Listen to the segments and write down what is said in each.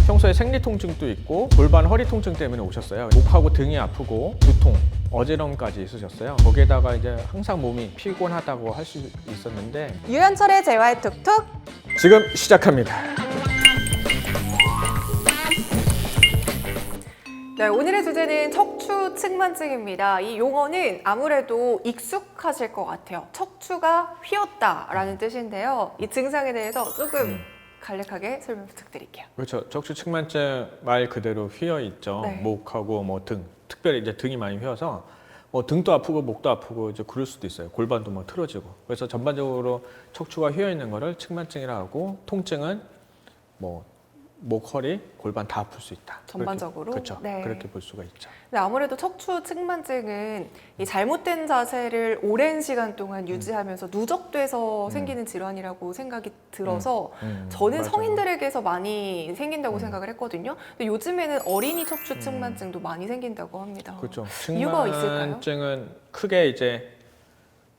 평소에 생리 통증도 있고 골반 허리 통증 때문에 오셨어요. 목하고 등이 아프고 두통, 어지럼까지 있으셨어요. 거기에다가 이제 항상 몸이 피곤하다고 할 수 있었는데 유현철의 재활 툭툭. 지금 시작합니다. 네, 오늘의 주제는 척추 측만증입니다. 이 용어는 아무래도 익숙하실 것 같아요. 척추가 휘었다라는 뜻인데요. 이 증상에 대해서 조금 간략하게 설명 부탁드릴게요. 그렇죠. 척추 측만증 말 그대로 휘어 있죠. 네. 목하고 뭐 등, 특별히 이제 등이 많이 휘어서 뭐 등도 아프고 목도 아프고 이제 그럴 수도 있어요. 골반도 뭐 틀어지고. 그래서 전반적으로 척추가 휘어 있는 거를 측만증이라고 하고, 통증은 뭐 목, 허리, 골반 다 아플 수 있다. 전반적으로? 그렇죠. 네. 그렇게 볼 수가 있죠. 네, 아무래도 척추 측만증은 이 잘못된 자세를 오랜 시간 동안 유지하면서 누적돼서 생기는 질환이라고 생각이 들어서 저는 맞아요. 성인들에게서 많이 생긴다고 생각을 했거든요. 근데 요즘에는 어린이 척추 측만증도 많이 생긴다고 합니다. 그렇죠. 이유가 있을까요? 측만증은 크게 이제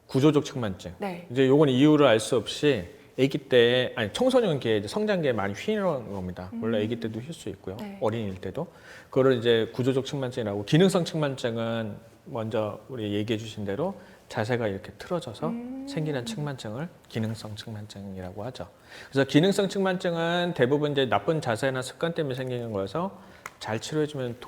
구조적 측만증. 네. 이제 요건 이유를 알 수 없이 아기 때, 아니 청소년기에 이제 성장기에 많이 휘는 겁니다. 원래 아기 때도 휠 수 있고요. 네. 어린이일 때도. 그거를 이제 구조적 측만증이라고, 기능성 측만증은 먼저 우리 얘기해 주신 대로 자세가 이렇게 틀어져서 생기는 측만증을 기능성 측만증이라고 하죠. 그래서 기능성 측만증은 대부분 이제 나쁜 자세나 습관 때문에 생기는 거여서 잘 치료해주면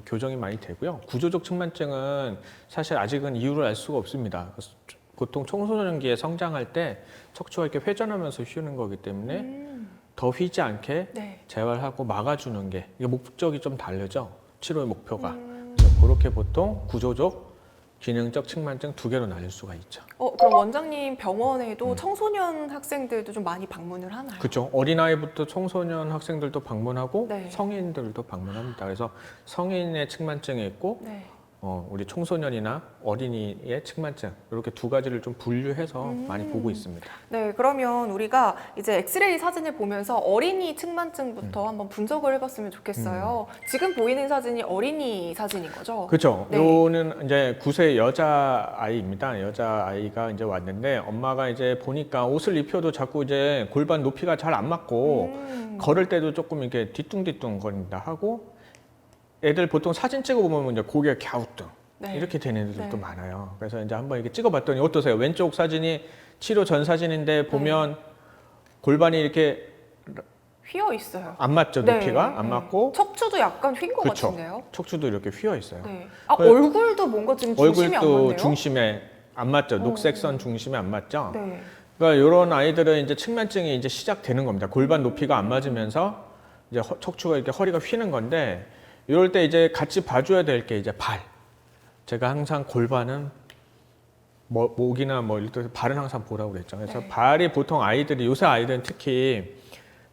교정이 많이 되고요. 구조적 측만증은 사실 아직은 이유를 알 수가 없습니다. 그래서 보통 청소년기에 성장할 때 척추가 이렇게 회전하면서 휘는 거기 때문에 더 휘지 않게 네. 재활하고 막아주는 게, 이게 목적이 좀 다르죠. 치료의 목표가. 그래서 그렇게 보통 구조적, 기능적 측만증 두 개로 나뉠 수가 있죠. 그럼 원장님 병원에도 청소년 학생들도 좀 많이 방문을 하나요? 그렇죠. 어린아이부터 청소년 학생들도 방문하고 네. 성인들도 방문합니다. 그래서 성인의 측만증이 있고 네. 우리 청소년이나 어린이의 측만증, 이렇게 두 가지를 좀 분류해서 많이 보고 있습니다. 네, 그러면 우리가 이제 엑스레이 사진을 보면서 어린이 측만증부터 한번 분석을 해봤으면 좋겠어요. 지금 보이는 사진이 어린이 사진인 거죠? 그렇죠. 네. 요는 이제 9세 여자 아이입니다. 여자 아이가 이제 왔는데 엄마가 이제 보니까 옷을 입혀도 자꾸 이제 골반 높이가 잘 안 맞고 걸을 때도 조금 이렇게 뒤뚱뒤뚱 거린다 하고, 애들 보통 사진 찍어보면 이제 고개가 갸우뚱 네. 이렇게 되는 애들도 네. 많아요. 그래서 이제 한번 이렇게 찍어봤더니 어떠세요? 왼쪽 사진이 치료 전 사진인데 보면 골반이 이렇게 휘어 있어요. 안 맞죠? 네, 높이가 안 네. 맞고. 척추도 약간 휜 것 그쵸. 같은데요? 척추도 이렇게 휘어 있어요. 네. 그래- 얼굴도 뭔가 지금 중심이 안 얼굴도 맞네요? 중심에 안 맞죠? 녹색 선 중심에 안 맞죠? 네. 그러니까 이런 아이들은 이제 측만증이 이제 시작되는 겁니다. 골반 높이가 안 맞으면서 이제 척추가 이렇게 허리가 휘는 건데, 이럴 때 이제 같이 봐줘야 될 게 이제 발. 제가 항상 골반은 목이나 뭐 이럴 때 발은 항상 보라고 그랬죠. 그래서 네. 발이 보통 아이들이, 요새 아이들은 특히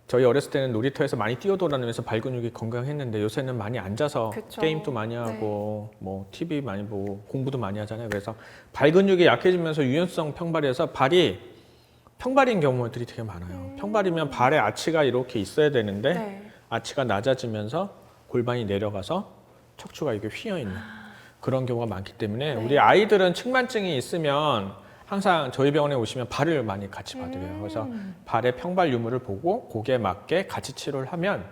저희 어렸을 때는 놀이터에서 많이 뛰어돌아다니면서 발 근육이 건강했는데 요새는 많이 앉아서 그쵸. 게임도 많이 하고 뭐 TV 많이 보고 공부도 많이 하잖아요. 그래서 발 근육이 약해지면서 유연성 평발해서 발이 평발인 경우들이 되게 많아요. 평발이면 발의 아치가 이렇게 있어야 되는데 네. 아치가 낮아지면서 골반이 내려가서 척추가 이렇게 휘어 있는 그런 경우가 많기 때문에 우리 아이들은 측만증이 있으면 항상 저희 병원에 오시면 발을 많이 같이 봐드려요. 그래서 발의 평발 유무를 보고 거기에 맞게 같이 치료를 하면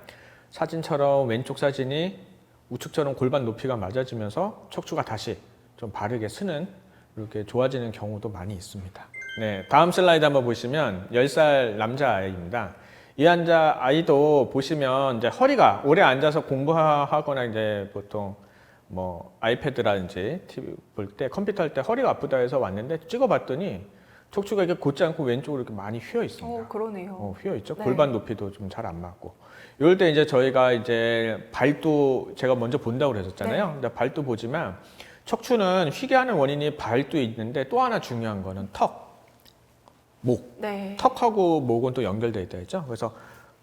사진처럼 왼쪽 사진이 우측처럼 골반 높이가 맞아지면서 척추가 다시 좀 바르게 쓰는, 이렇게 좋아지는 경우도 많이 있습니다. 네, 다음 슬라이드 한번 보시면 10살 남자아이입니다. 이 아이도 보시면 이제 허리가 오래 앉아서 공부하거나 이제 보통 뭐 아이패드라든지 TV 볼 때, 컴퓨터 할 때 허리가 아프다 해서 왔는데 찍어봤더니 척추가 이렇게 곧지 않고 왼쪽으로 이렇게 많이 휘어 있습니다. 그러네요. 휘어 있죠. 네. 골반 높이도 좀 잘 안 맞고. 이럴 때 이제 저희가 이제 발도 제가 먼저 본다고 그랬었잖아요. 네. 근데 발도 보지만 척추는 휘게 하는 원인이 발도 있는데 또 하나 중요한 거는 턱, 목. 네. 턱하고 목은 또 연결되어 있다 했죠. 그래서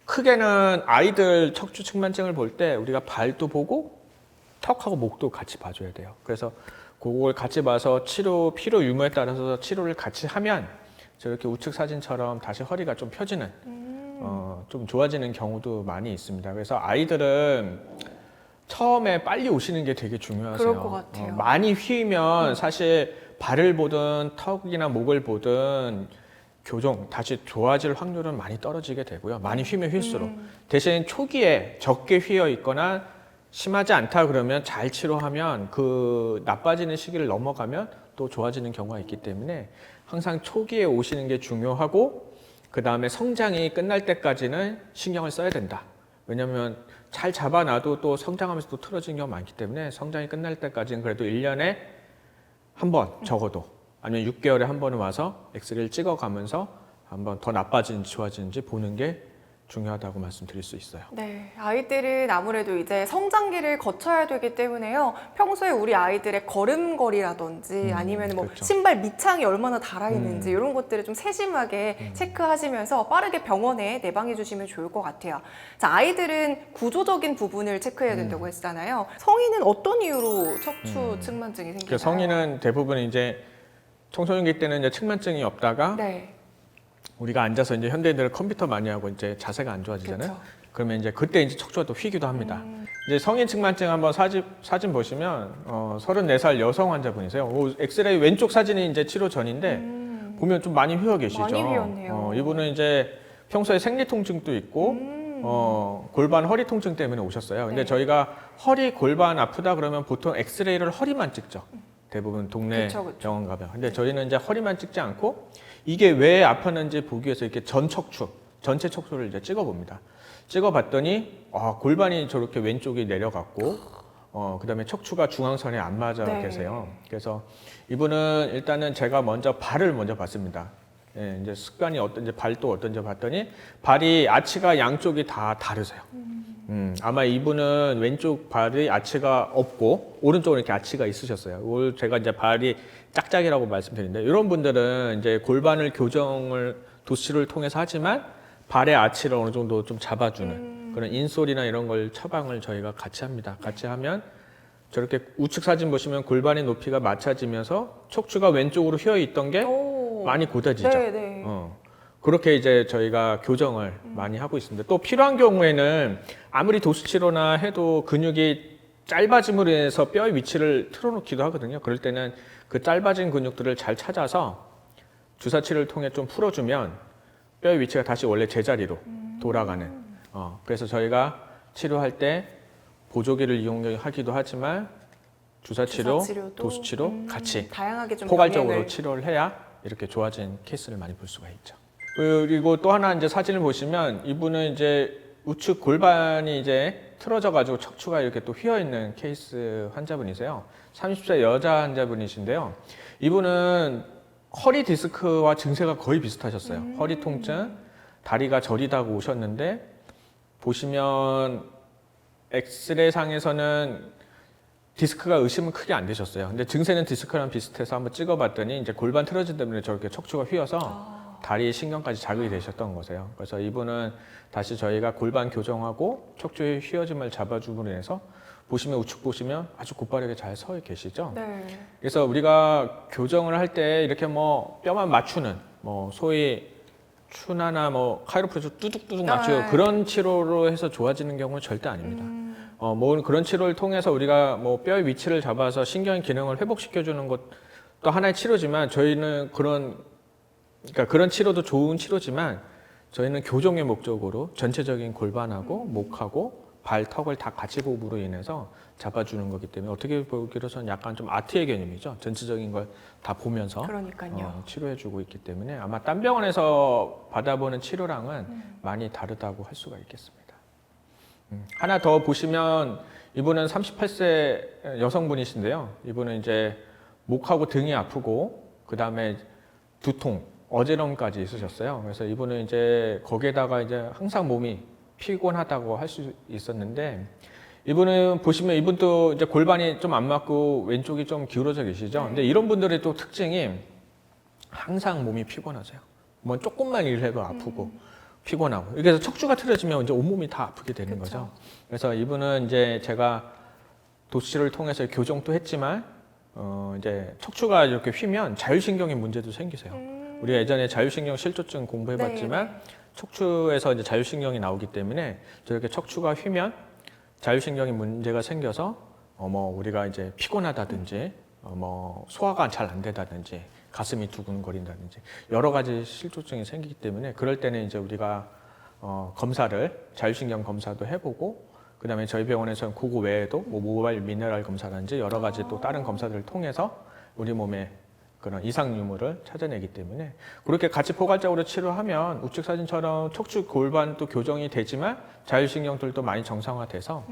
크게는 아이들 척추 측만증을 볼 때 우리가 발도 보고 턱하고 목도 같이 봐줘야 돼요. 그래서 그걸 같이 봐서 필요 유무에 따라서 치료를 같이 하면 저렇게 우측 사진처럼 다시 허리가 좀 펴지는, 좀 좋아지는 경우도 많이 있습니다. 그래서 아이들은 처음에 빨리 오시는 게 되게 중요하세요. 그럴 것 같아요. 많이 휘면 사실 발을 보든 턱이나 목을 보든 교정 다시 좋아질 확률은 많이 떨어지게 되고요. 많이 휘면 휠수록. 대신 초기에 적게 휘어 있거나 심하지 않다 그러면 잘 치료하면 그 나빠지는 시기를 넘어가면 또 좋아지는 경우가 있기 때문에 항상 초기에 오시는 게 중요하고 그 다음에 성장이 끝날 때까지는 신경을 써야 된다. 왜냐하면 잘 잡아놔도 또 성장하면서 또 틀어지는 경우가 많기 때문에 성장이 끝날 때까지는 그래도 1년에 한 번 적어도 아니면 6개월에 한 번은 와서 엑스레이를 찍어가면서 한번 더 나빠지는지 좋아지는지 보는 게 중요하다고 말씀드릴 수 있어요. 네, 아이들은 아무래도 이제 성장기를 거쳐야 되기 때문에요. 평소에 우리 아이들의 걸음걸이라든지 아니면 뭐 그렇죠. 신발 밑창이 얼마나 닳아있는지 이런 것들을 좀 세심하게 체크하시면서 빠르게 병원에 내방해 주시면 좋을 것 같아요. 자, 아이들은 구조적인 부분을 체크해야 된다고 했잖아요. 성인은 어떤 이유로 척추 측만증이 생기나요? 그 성인은 대부분 이제 청소년기 때는 이제 측만증이 없다가 네, 우리가 앉아서 이제 현대인들은 컴퓨터 많이 하고 이제 자세가 안 좋아지잖아요. 그쵸. 그러면 이제 그때 이제 척추가 또 휘기도 합니다. 이제 성인 측만증 한번 사진 보시면 34살 여성 환자분이세요. 엑스레이 왼쪽 사진이 이제 치료 전인데 보면 좀 많이 휘어 계시죠. 많이 휘었네요. 이분은 이제 평소에 생리 통증도 있고 골반 허리 통증 때문에 오셨어요. 근데 네. 저희가 허리 골반 아프다 그러면 보통 엑스레이를 허리만 찍죠. 대부분 동네 그쵸, 그쵸. 병원 가면. 근데 저희는 이제 허리만 찍지 않고 이게 왜 아팠는지 보기 위해서 이렇게 전 척추, 전체 척추를 이제 찍어봅니다. 찍어봤더니 골반이 저렇게 왼쪽이 내려갔고, 그다음에 척추가 중앙선에 안 맞아 네. 계세요. 그래서 이분은 일단은 제가 발을 먼저 봤습니다. 예, 이제 습관이 어떤지 발도 어떤지 봤더니 발이 아치가 양쪽이 다 다르세요. 아마 이분은 왼쪽 발이 아치가 없고 오른쪽은 이렇게 아치가 있으셨어요. 제가 이제 발이 짝짝이라고 말씀드리는데 이런 분들은 이제 골반을 교정을 도수치료를 통해서 하지만 발의 아치를 어느 정도 좀 잡아주는 그런 인솔이나 이런 걸 처방을 저희가 같이 합니다. 같이 하면 저렇게 우측 사진 보시면 골반의 높이가 맞춰지면서 척추가 왼쪽으로 휘어 있던 게 오. 많이 곧아지죠. 네, 네. 그렇게 이제 저희가 교정을 많이 하고 있습니다. 또 필요한 경우에는 아무리 도수치료나 해도 근육이 짧아짐으로 인해서 뼈의 위치를 틀어놓기도 하거든요. 그럴 때는 그 짧아진 근육들을 잘 찾아서 주사치료를 통해 좀 풀어주면 뼈의 위치가 다시 원래 제자리로 돌아가는. 그래서 저희가 치료할 때 보조기를 이용하기도 하지만 주사치료, 주사치료도, 도수치료 같이 다양하게 좀 포괄적으로 병행을. 치료를 해야 이렇게 좋아진 케이스를 많이 볼 수가 있죠. 그리고 또 하나 이제 사진을 보시면 이분은 이제 우측 골반이 이제 틀어져가지고 척추가 이렇게 또 휘어 있는 케이스 환자분이세요. 30세 여자 환자분이신데요. 이분은 허리 디스크와 증세가 거의 비슷하셨어요. 허리 통증, 다리가 저리다고 오셨는데 보시면 엑스레이 상에서는 디스크가 의심은 크게 안 되셨어요. 근데 증세는 디스크랑 비슷해서 한번 찍어봤더니 이제 골반 틀어진 때문에 저렇게 척추가 휘어서 다리 신경까지 자극이 되셨던 거세요. 그래서 이분은 다시 저희가 골반 교정하고 척추의 휘어짐을 잡아줌으로 인해서 보시면 우측 보시면 아주 곧바르게 잘 서 계시죠. 네. 그래서 우리가 교정을 할 때 이렇게 뭐 뼈만 맞추는 뭐 소위 추나나 뭐 카이로프레서 뚜둑뚜둑 맞추고 네. 그런 치료로 해서 좋아지는 경우는 절대 아닙니다. 뭐 그런 치료를 통해서 우리가 뭐 뼈의 위치를 잡아서 신경 기능을 회복시켜주는 것도 하나의 치료지만 저희는 그러니까 그런 치료도 좋은 치료지만 저희는 교정의 목적으로 전체적인 골반하고 목하고 발, 턱을 다 같이 호흡으로 인해서 잡아주는 거기 때문에 어떻게 보기로서는 약간 좀 아트의 개념이죠. 전체적인 걸 다 보면서 그러니까요. 치료해주고 있기 때문에 아마 딴 병원에서 받아보는 치료랑은 많이 다르다고 할 수가 있겠습니다. 하나 더 보시면 이분은 38세 여성분이신데요. 이분은 이제 목하고 등이 아프고 그 다음에 두통, 어지럼까지 있으셨어요. 그래서 이분은 이제 거기에다가 이제 항상 몸이 피곤하다고 할 수 있었는데 이분은 보시면 이분도 이제 골반이 좀 안 맞고 왼쪽이 좀 기울어져 계시죠. 근데 이런 분들의 또 특징이 항상 몸이 피곤하세요. 뭐 조금만 일해도 아프고 피곤하고. 그래서 척추가 틀어지면 이제 온몸이 다 아프게 되는 그쵸. 거죠. 그래서 이분은 이제 제가 도수치료를 통해서 교정도 했지만 이제 척추가 이렇게 휘면 자율신경의 문제도 생기세요. 우리가 예전에 자율신경 실조증 공부해봤지만 네. 척추에서 이제 자율신경이 나오기 때문에 저렇게 척추가 휘면 자율신경이 문제가 생겨서 우리가 이제 피곤하다든지 소화가 잘 안 되다든지 가슴이 두근거린다든지 여러 가지 실조증이 생기기 때문에 그럴 때는 이제 우리가 검사를 자율신경 검사도 해보고 그다음에 저희 병원에서는 그거 외에도 뭐 모바일 미네랄 검사라든지 여러 가지 또 다른 검사들을 통해서 우리 몸에 그런 이상 유무를 찾아내기 때문에 그렇게 같이 포괄적으로 치료하면 우측 사진처럼 척추 골반도 교정이 되지만 자율신경들도 많이 정상화돼서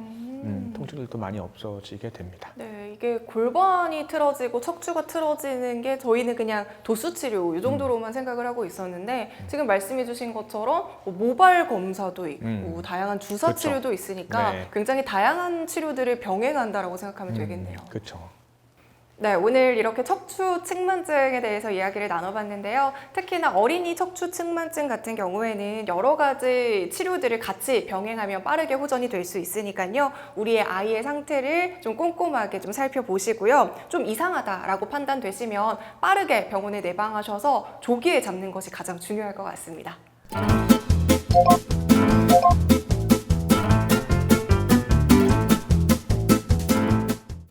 통증들도 많이 없어지게 됩니다. 네, 이게 골반이 틀어지고 척추가 틀어지는 게 저희는 그냥 도수 치료 이 정도로만 생각을 하고 있었는데 지금 말씀해 주신 것처럼 뭐 모발 검사도 있고 다양한 주사 그쵸. 치료도 있으니까 네. 굉장히 다양한 치료들을 병행한다라고 생각하면 되겠네요. 그렇죠. 네, 오늘 이렇게 척추 측만증에 대해서 이야기를 나눠봤는데요. 특히나 어린이 척추 측만증 같은 경우에는 여러 가지 치료들을 같이 병행하면 빠르게 호전이 될 수 있으니까요. 우리의 아이의 상태를 좀 꼼꼼하게 좀 살펴보시고요. 좀 이상하다라고 판단되시면 빠르게 병원에 내방하셔서 조기에 잡는 것이 가장 중요할 것 같습니다.